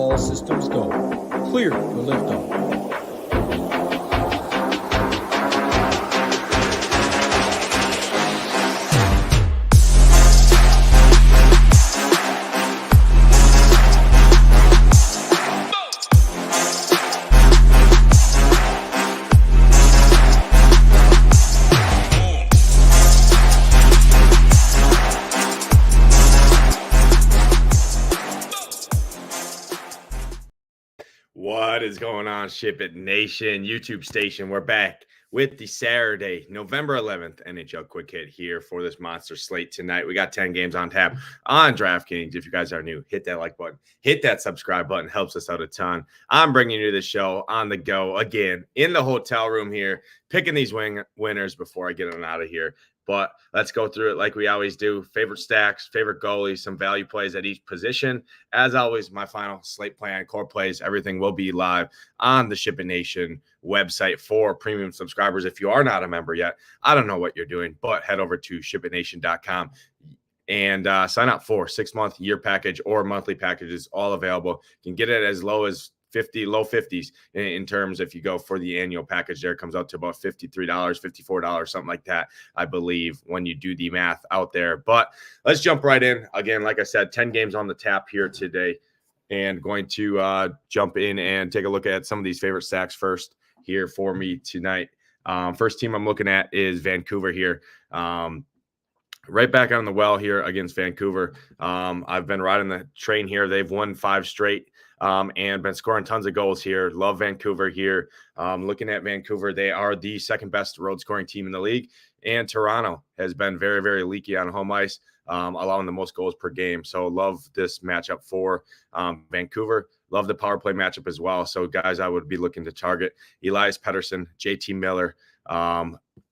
All systems go. Clear for liftoff. What is going on, SHIPIT Nation YouTube station? We're back with the Saturday, November 11th NHL Quick Hit here for this monster slate tonight. We got 10 games on tap on DraftKings. If you guys are new, hit that like button, hit that subscribe button, helps us out a ton. I'm bringing you the show on the go again in the hotel room here, picking these winners before I get on out of here. But let's go through it like we always do. Favorite stacks, favorite goalies, some value plays at each position. As always, my final slate plan, core plays, everything will be live on the SHIPIT Nation website for premium subscribers. If you are not a member yet, I don't know what you're doing, but head over to shipitnation.com and sign up for 6-month, year package or monthly packages, all available. You can get it as low as low 50s in terms. If you go for the annual package, there, it comes out to about $53, $54, something like that, I believe, when you do the math out there. But let's jump right in. Again, like I said, 10 games on the tap here today, and going to jump in and take a look at some of these favorite stacks first here for me tonight. First team I'm looking at is Vancouver here. Right back on the well here against Vancouver. I've been riding the train here. They've won 5 straight. And been scoring tons of goals here. Love Vancouver here. Looking at Vancouver, they are the second best road scoring team in the league. And Toronto has been very, very leaky on home ice, allowing the most goals per game. So love this matchup for Vancouver. Love the power play matchup as well. So guys, I would be looking to target Elias Pettersson, JT Miller.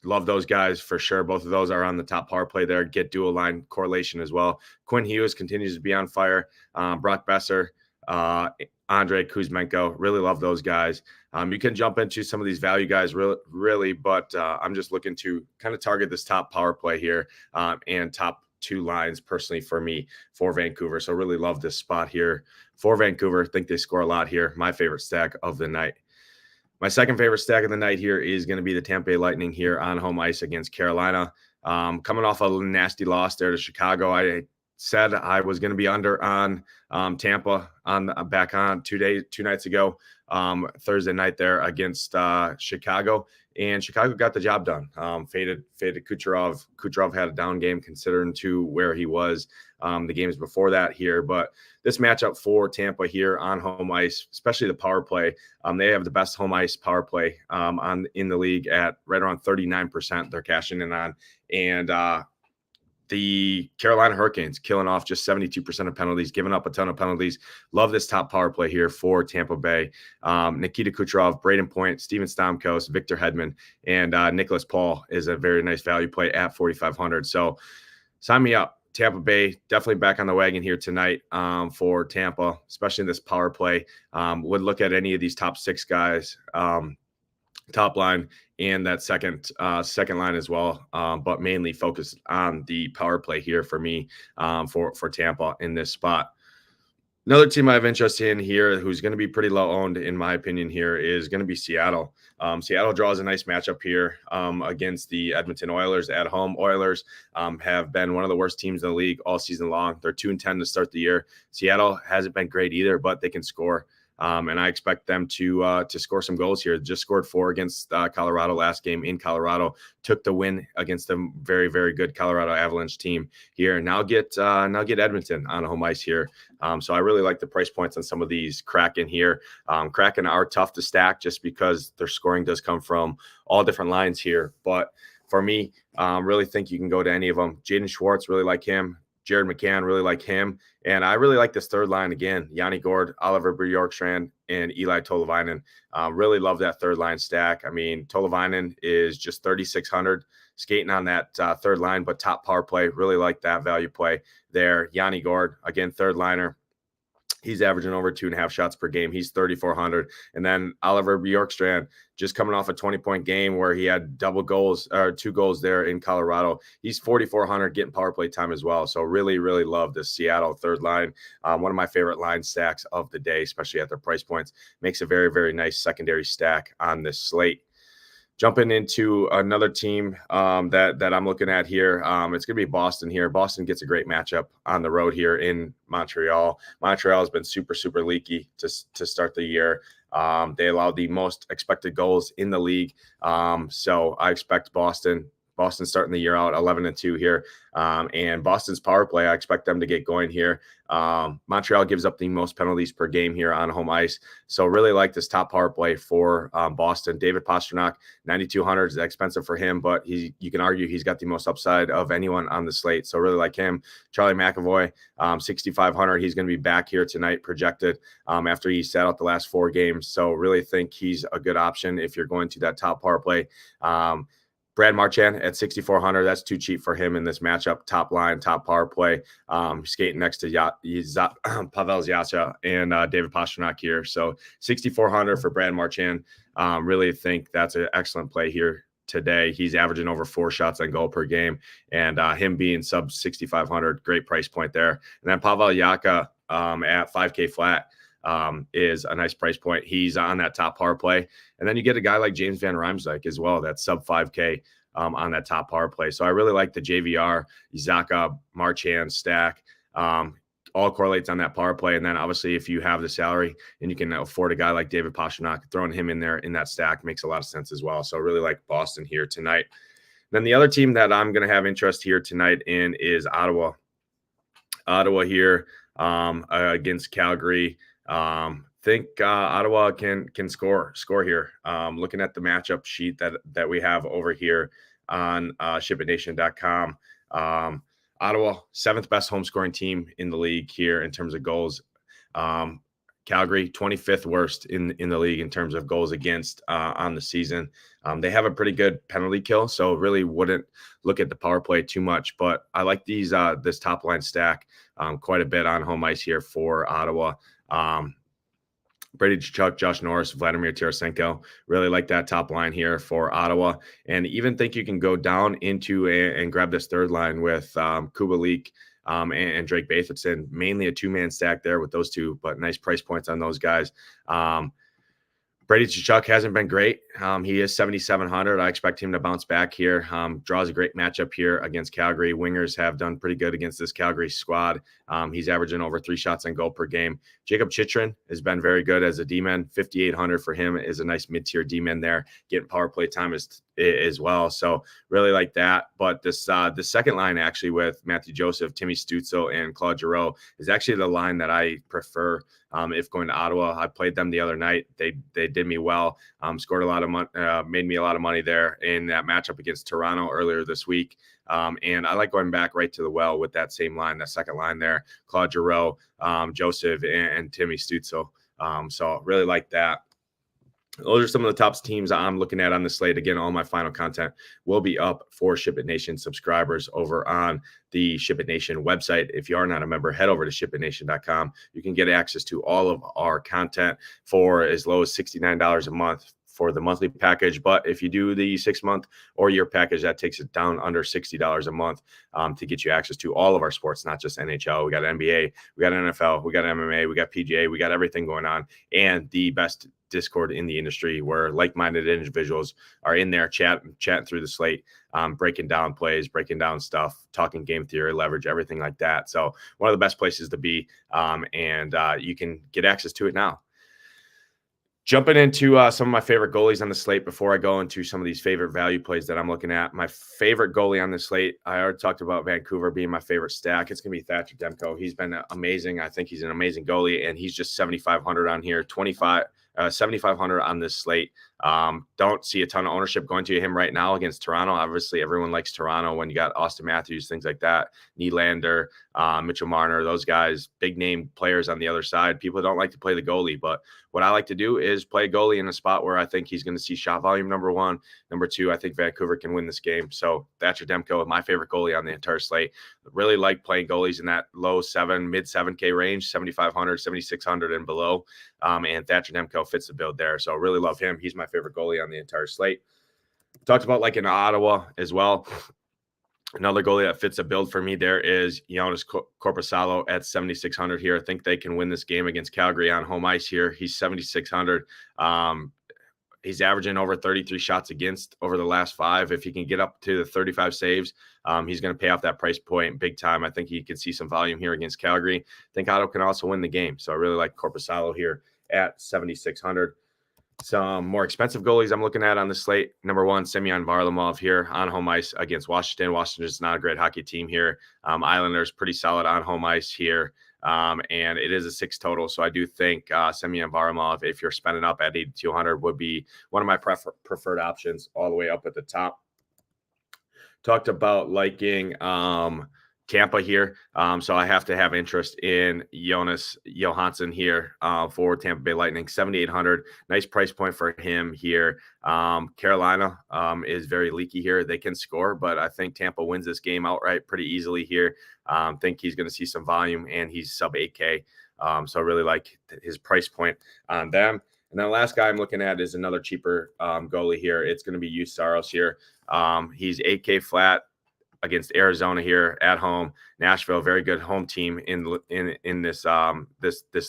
Love those guys for sure. Both of those are on the top power play there. Get dual line correlation as well. Quinn Hughes continues to be on fire. Brock Besser. Andrei Kuzmenko, really love those guys. You can jump into some of these value guys really, but I'm just looking to kind of target this top power play here and top 2 lines personally for me for Vancouver. So really love this spot here for Vancouver. Think they score a lot here. My favorite stack of the night. My second favorite stack of the night here is going to be the Tampa Bay Lightning here on home ice against Carolina. Coming off a nasty loss there to Chicago. I said I was going to be under on Tampa back on 2 nights ago, Thursday night there against Chicago, and Chicago got the job done. Faded Kucherov. Kucherov had a down game considering to where he was the games before that here, but this matchup for Tampa here on home ice, especially the power play, they have the best home ice power play in the league at right around 39%. They're cashing in on, and the Carolina Hurricanes killing off just 72% of penalties, giving up a ton of penalties. Love this top power play here for Tampa Bay. Nikita Kucherov, Braden Point, Steven Stamkos, Victor Hedman, and Nicholas Paul is a very nice value play at 4,500. So sign me up. Tampa Bay definitely back on the wagon here tonight for Tampa, especially in this power play. Would look at any of these top 6 guys, top line and that second line as well, but mainly focused on the power play here for me for Tampa in this spot. Another team I have interest in here who's going to be pretty low owned, in my opinion, here is going to be Seattle. Seattle draws a nice matchup here against the Edmonton Oilers at home. Oilers have been one of the worst teams in the league all season long. They're 2-10 to start the year. Seattle hasn't been great either, but they can score. And I expect them to score some goals here. Just scored 4 against Colorado last game in Colorado. Took the win against a very, very good Colorado Avalanche team here. Now get Edmonton on home ice here. So I really like the price points on some of these Kraken here. Kraken are tough to stack just because their scoring does come from all different lines here. But for me, really think you can go to any of them. Jaden Schwartz, really like him. Jared McCann, really like him. And I really like this third line again. Yanni Gord, Oliver Bjorkstrand, and Eli Tolvainen. Really love that third line stack. I mean, Tolvainen is just 3,600 skating on that third line, but top power play. Really like that value play there. Yanni Gord, again, third liner. He's averaging over 2.5 shots per game. He's 3,400. And then Oliver Bjorkstrand, just coming off a 20-point game where he had double goals or 2 goals there in Colorado. He's 4,400, getting power play time as well. So really, really love this Seattle third line. One of my favorite line stacks of the day, especially at their price points. Makes a very, very nice secondary stack on this slate. Jumping into another team that I'm looking at here, it's going to be Boston here. Boston gets a great matchup on the road here in Montreal. Montreal has been super, super leaky to start the year. They allow the most expected goals in the league. So I expect Boston starting the year out 11-2 here. And Boston's power play, I expect them to get going here. Montreal gives up the most penalties per game here on home ice. So really like this top power play for Boston. David Pastrnak, 9,200 is expensive for him, but you can argue he's got the most upside of anyone on the slate. So really like him. Charlie McAvoy, 6,500. He's going to be back here tonight projected after he sat out the last 4 games. So really think he's a good option if you're going to that top power play. Brad Marchand at 6,400. That's too cheap for him in this matchup. Top line, top power play. Skating next to Pavel Zacha and David Pastrnak here. So 6,400 for Brad Marchand. Really think that's an excellent play here today. He's averaging over 4 shots on goal per game. And him being sub 6,500, great price point there. And then Pavel Zacha at 5K flat. Is a nice price point. He's on that top power play. And then you get a guy like James Van Riemsdyk as well, that's sub 5K on that top power play. So I really like the JVR, Zacha, Marchand stack. All correlates on that power play. And then obviously if you have the salary and you can afford a guy like David Pastrnak, throwing him in there in that stack makes a lot of sense as well. So I really like Boston here tonight. Then the other team that I'm going to have interest here tonight in is Ottawa. Ottawa here against Calgary. Think Ottawa can score here. Looking at the matchup sheet that we have over here on SHIPITNation.com. Ottawa, 7th best home scoring team in the league here in terms of goals. Calgary, 25th worst in the league in terms of goals against on the season. They have a pretty good penalty kill, so really wouldn't look at the power play too much. But I like this top line stack quite a bit on home ice here for Ottawa. Brady Tkachuk, Josh Norris, Vladimir Tarasenko. Really like that top line here for Ottawa. And even think you can go down into and grab this third line with Kubalik and Drake Batherson. Mainly a 2-man stack there with those two, but nice price points on those guys. Brady Tkachuk hasn't been great. He is 7,700. I expect him to bounce back here. Draws a great matchup here against Calgary. Wingers have done pretty good against this Calgary squad. He's averaging over 3 shots on goal per game. Jacob Chychrun has been very good as a D-man. 5,800 for him is a nice mid-tier D-man there, getting power play time as well. So really like that. But this the second line actually with Matthew Joseph, Timmy Stützle, and Claude Giroux is actually the line that I prefer if going to Ottawa. I played them the other night. They did me well. Scored a lot of money, made me a lot of money there in that matchup against Toronto earlier this week. And I like going back right to the well with that same line, that second line there, Claude Giroux, Joseph, and Timmy Stützle. So really like that. Those are some of the top teams I'm looking at on the slate. Again, all my final content will be up for Ship It Nation subscribers over on the Ship It Nation website. If you are not a member, head over to ShipItNation.com. You can get access to all of our content for as low as $69 a month for the monthly package. But if you do the 6-month or year package, that takes it down under $60 a month to get you access to all of our sports, not just NHL. We got NBA, we got NFL, we got MMA, we got PGA, we got everything going on, and the best Discord in the industry where like-minded individuals are in there chatting through the slate, breaking down plays, breaking down stuff, talking game theory, leverage, everything like that. So one of the best places to be, and you can get access to it now. Jumping into some of my favorite goalies on the slate before I go into some of these favorite value plays that I'm looking at. My favorite goalie on the slate, I already talked about Vancouver being my favorite stack. It's going to be Thatcher Demko. He's been amazing. I think he's an amazing goalie, and he's just 7,500 on here. 7,500 on this slate. Don't see a ton of ownership going to him right now against Toronto. Obviously, everyone likes Toronto when you got Austin Matthews, things like that, Nylander, Mitchell Marner, those guys, big name players on the other side. People don't like to play the goalie, but what I like to do is play goalie in a spot where I think he's going to see shot volume, number one. Number two, I think Vancouver can win this game. So Thatcher Demko, my favorite goalie on the entire slate. Really like playing goalies in that low mid 7K range, 7,500, 7,600 and below. And Thatcher Demko fits the build there. So really love him. He's my favorite goalie on the entire slate. Talked about like in Ottawa as well. Another goalie that fits a build for me there is Joonas Korpisalo at 7,600 here. I think they can win this game against Calgary on home ice here. He's 7,600. He's averaging over 33 shots against over the last 5. If he can get up to the 35 saves, he's going to pay off that price point big time. I think he can see some volume here against Calgary. I think Otto can also win the game. So I really like Korpisalo here at 7,600. Some more expensive goalies I'm looking at on the slate. Number one, Semyon Varlamov here on home ice against Washington. Washington is not a great hockey team here. Islanders pretty solid on home ice here. And it is a 6 total. So I do think Semyon Varlamov, if you're spending up at 8,200, would be one of my preferred options all the way up at the top. Talked about liking Tampa here. So I have to have interest in Jonas Johansson here for Tampa Bay Lightning, 7,800. Nice price point for him here. Carolina is very leaky here. They can score, but I think Tampa wins this game outright pretty easily here. Think he's going to see some volume, and he's sub 8K. So I really like his price point on them. And then the last guy I'm looking at is another cheaper goalie here. It's going to be Juuse Saros here. He's 8K flat against Arizona here at home. Nashville, very good home team in this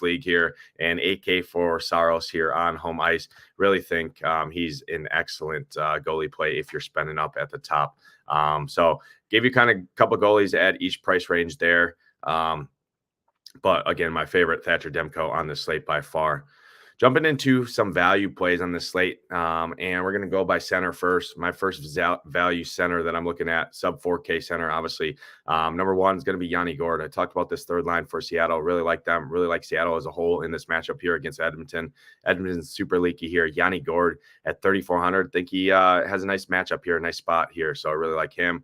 league here, and 8K for Saros here on home ice. Really think he's an excellent goalie play if you're spending up at the top. So gave you kind of a couple goalies at each price range there. But again, my favorite, Thatcher Demko on the slate by far. Jumping into some value plays on this slate, and we're going to go by center first. My first value center that I'm looking at, sub 4K center, obviously. Number one is going to be Yanni Gourde. I talked about this third line for Seattle. Really like them. Really like Seattle as a whole in this matchup here against Edmonton. Edmonton's super leaky here. Yanni Gourde at 3,400. Think he has a nice matchup here, a nice spot here. So I really like him.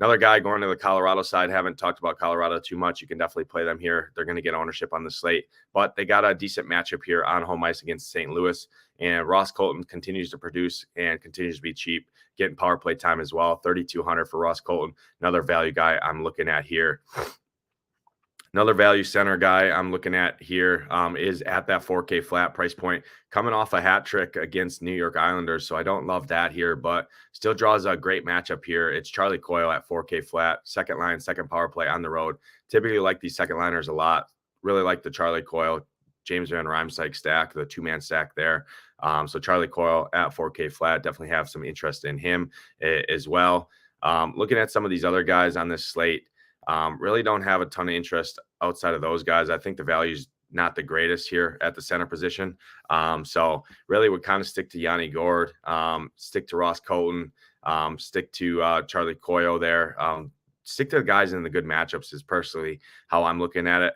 Another guy going to the Colorado side, haven't talked about Colorado too much. You can definitely play them here. They're going to get ownership on the slate, but they got a decent matchup here on home ice against St. Louis. And Ross Colton continues to produce and continues to be cheap, getting power play time as well. 3,200 for Ross Colton. Another value guy I'm looking at here. Another value center guy I'm looking at here is at that 4K flat price point, coming off a hat trick against New York Islanders. So I don't love that here, but still draws a great matchup here. It's Charlie Coyle at 4K flat, second line, second power play on the road. Typically like these second liners a lot. Really like the Charlie Coyle, James Van Riemsdyk stack, the 2-man stack there. So Charlie Coyle at 4K flat, definitely have some interest in him as well. Looking at some of these other guys on this slate, really don't have a ton of interest outside of those guys. I think the value's not the greatest here at the center position. So really would kind of stick to Yanni Gourde, stick to Ross Colton, stick to Charlie Coyle there. Stick to the guys in the good matchups is personally how I'm looking at it.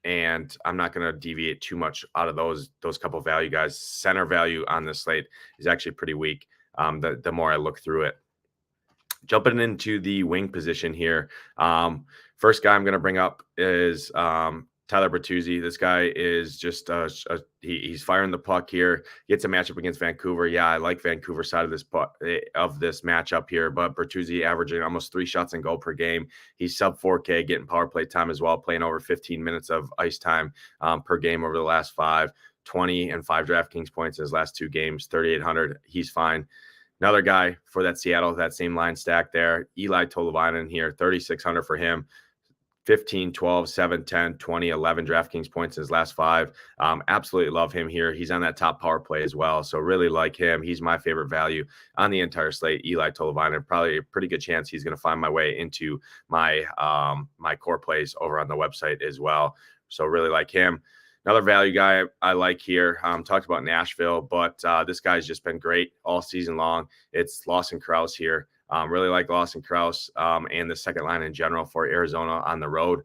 And I'm not going to deviate too much out of those couple value guys. Center value on this slate is actually pretty weak the more I look through it. Jumping into the wing position here. First guy I'm going to bring up is Tyler Bertuzzi. This guy is just he's firing the puck here. Gets a matchup against Vancouver. Yeah, I like Vancouver side of this matchup here, but Bertuzzi averaging almost 3 shots and goal per game. He's sub 4K, getting power play time as well, playing over 15 minutes of ice time per game over the last 5. 20 and 5 DraftKings points in his last 2 games, 3,800. He's fine. Another guy for that Seattle, that same line stack there, Eli Tolvanen here, 3,600 for him. 15, 12, 7, 10, 20, 11 DraftKings points in his last 5. Absolutely love him here. He's on that top power play as well. So really like him. He's my favorite value on the entire slate. Eli Tolvanen, probably a pretty good chance he's going to find my way into my my core plays over on the website as well. So really like him. Another value guy I like here, talked about Nashville, but this guy's just been great all season long. It's Lawson Krause here Really like Lawson Krause and the second line in general for Arizona on the road.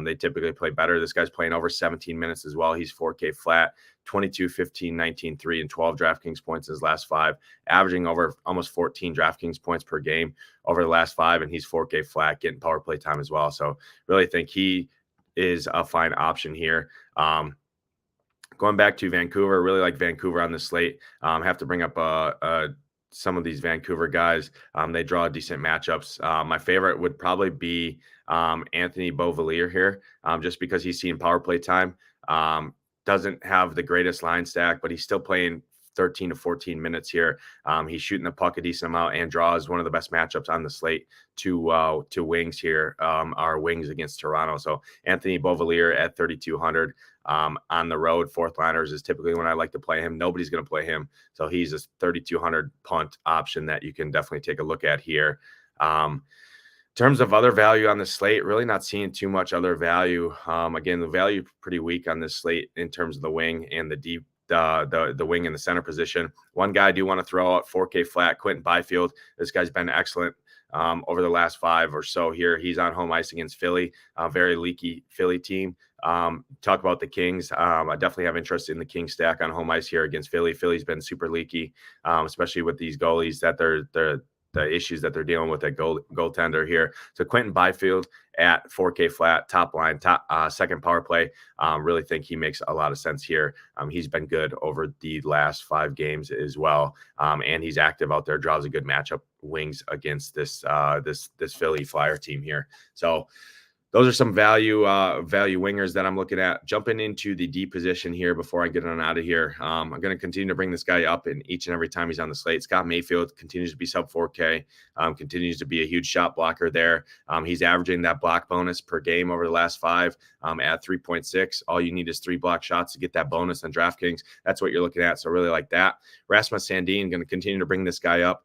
They typically play better. This guy's playing over 17 minutes as well. He's 4K flat, 22, 15, 19, 3, and 12 DraftKings points in his last 5, averaging over almost 14 DraftKings points per game over the last 5, and he's 4K flat, getting power play time as well. So really think he is a fine option here. Going back to Vancouver, really like Vancouver on the slate. Have to bring up some of these Vancouver guys. They draw decent matchups. My favorite would probably be Anthony Beauvillier here, just because he's seeing power play time. Doesn't have the greatest line stack, but he's still playing 13 to 14 minutes here. He's shooting the puck a decent amount and draws one of the best matchups on the slate to wings here, are wings against Toronto. So Anthony Beauvillier at 3,200 on the road. Fourth liners is typically when I like to play him. Nobody's going to play him. So he's a 3,200 punt option that you can definitely take a look at here. In terms of other value on the slate, really not seeing too much other value. Again, the value pretty weak on this slate in terms of the wing and the deep, the wing in the center position. One guy I do want to throw out, 4K flat, Quentin Byfield. This guy's been excellent over the last 5 or so here. He's on home ice against Philly, a very leaky Philly team. Talk about the Kings. I definitely have interest in the Kings stack on home ice here against Philly. Philly's been super leaky, especially with these goalies that the issues that they're dealing with at goaltender here. So Quentin Byfield at 4K flat, top line, second power play. Really think he makes a lot of sense here. He's been good over the last 5 games as well. And he's active out there, draws a good matchup wings against this Philly Flyer team here. So those are some value wingers that I'm looking at. Jumping into the D position here before I get on out of here. I'm going to continue to bring this guy up in each and every time he's on the slate. Scott Mayfield continues to be sub 4K, continues to be a huge shot blocker there. He's averaging that block bonus per game over the last 5 at 3.6. All you need is 3 block shots to get that bonus on DraftKings. That's what you're looking at. So really like that. Rasmus Sandin, going to continue to bring this guy up.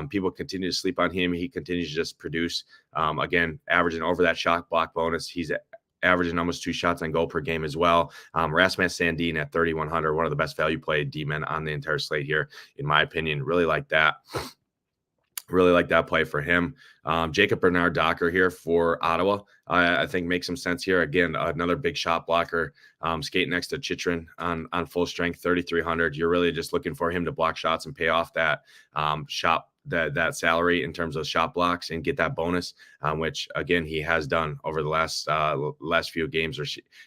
People continue to sleep on him. He continues to just produce. Again, averaging over that shot block bonus. He's averaging almost 2 shots on goal per game as well. Rasmus Sandin at 3,100, one of the best value play D-men on the entire slate here, in my opinion. Really like that. Really like that play for him. Jacob Bernard-Docker here for Ottawa, I think makes some sense here. Again, another big shot blocker, skating next to Chychrun on full strength, 3,300. You're really just looking for him to block shots and pay off that that salary in terms of shot blocks and get that bonus, which again he has done over the last few games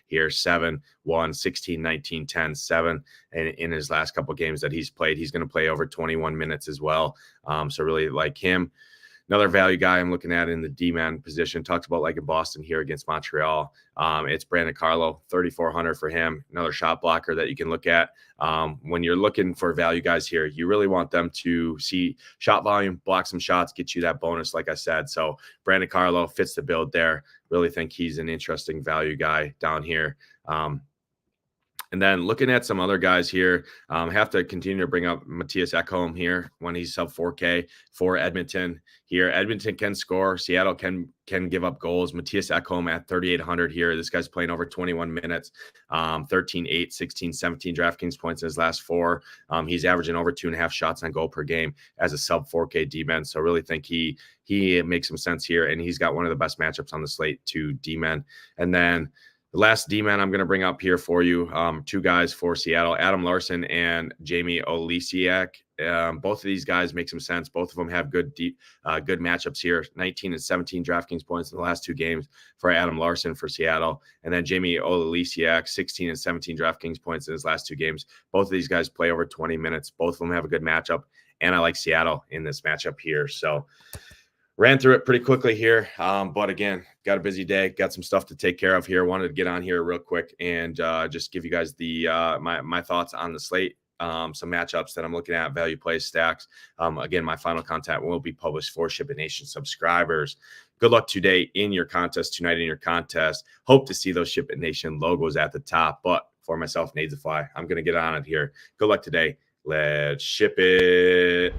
here. 7, 1, 16, 19, 10, 7, and in his last couple of games that he's played, he's going to play over 21 minutes as well. So really like him. Another value guy I'm looking at in the D-man position, talks about like in Boston here against Montreal. It's Brandon Carlo, 3,400 for him. Another shot blocker that you can look at. When you're looking for value guys here, you really want them to see shot volume, block some shots, get you that bonus, like I said. So Brandon Carlo fits the build there. Really think he's an interesting value guy down here. And then looking at some other guys here, have to continue to bring up Matthias Ekholm here when he's sub 4K for Edmonton here. Edmonton can score. Seattle can give up goals. Matthias Ekholm at 3,800 here. This guy's playing over 21 minutes, 13, 8, 16, 17 DraftKings points in his last 4. He's averaging over 2.5 shots on goal per game as a sub 4K D-man. So really think he makes some sense here. And he's got one of the best matchups on the slate to D-men. And then the last D-man I'm going to bring up here for you, 2 guys for Seattle, Adam Larson and Jamie Olisiak. Both of these guys make some sense. Both of them have good matchups here. 19 and 17 DraftKings points in the last 2 games for Adam Larson for Seattle. And then Jamie Olisiak, 16 and 17 DraftKings points in his last 2 games. Both of these guys play over 20 minutes. Both of them have a good matchup. And I like Seattle in this matchup here. So ran through it pretty quickly here, but again, got a busy day, got some stuff to take care of here. Wanted to get on here real quick and just give you guys the my thoughts on the slate, some matchups that I'm looking at, value plays, stacks. Again, my final content will be published for SHIPIT Nation subscribers. Good luck today in your contest, tonight in your contest. Hope to see those SHIPIT Nation logos at the top, but for myself, Nadesify, I'm going to get on it here. Good luck today. Let's ship it.